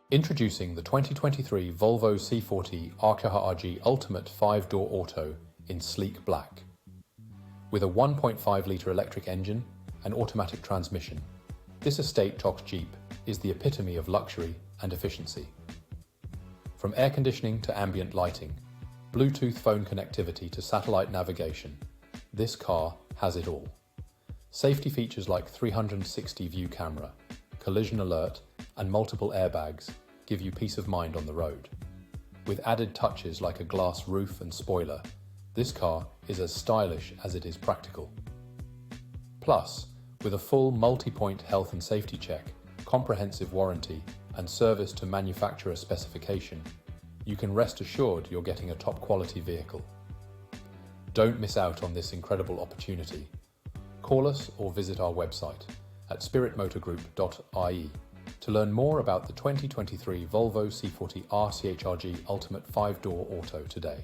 Introducing the 2023 Volvo C40 Rchrg Ultimate 5-Door Auto in sleek black. With a 1.5-litre electric engine and automatic transmission, this estate-topped Jeep is the epitome of luxury and efficiency. From air conditioning to ambient lighting, Bluetooth phone connectivity to satellite navigation, this car has it all. Safety features like 360 view camera, collision alert, and multiple airbags give you peace of mind on the road. With added touches like a glass roof and spoiler, this car is as stylish as it is practical. Plus, with a full multi-point health and safety check, comprehensive warranty, and service to manufacturer specification, you can rest assured you're getting a top-quality vehicle. Don't miss out on this incredible opportunity. Call us or visit our website at spiritmotorgroup.ie to learn more about the 2023 Volvo C40 Rchrg Ultimate 5-Door Auto today.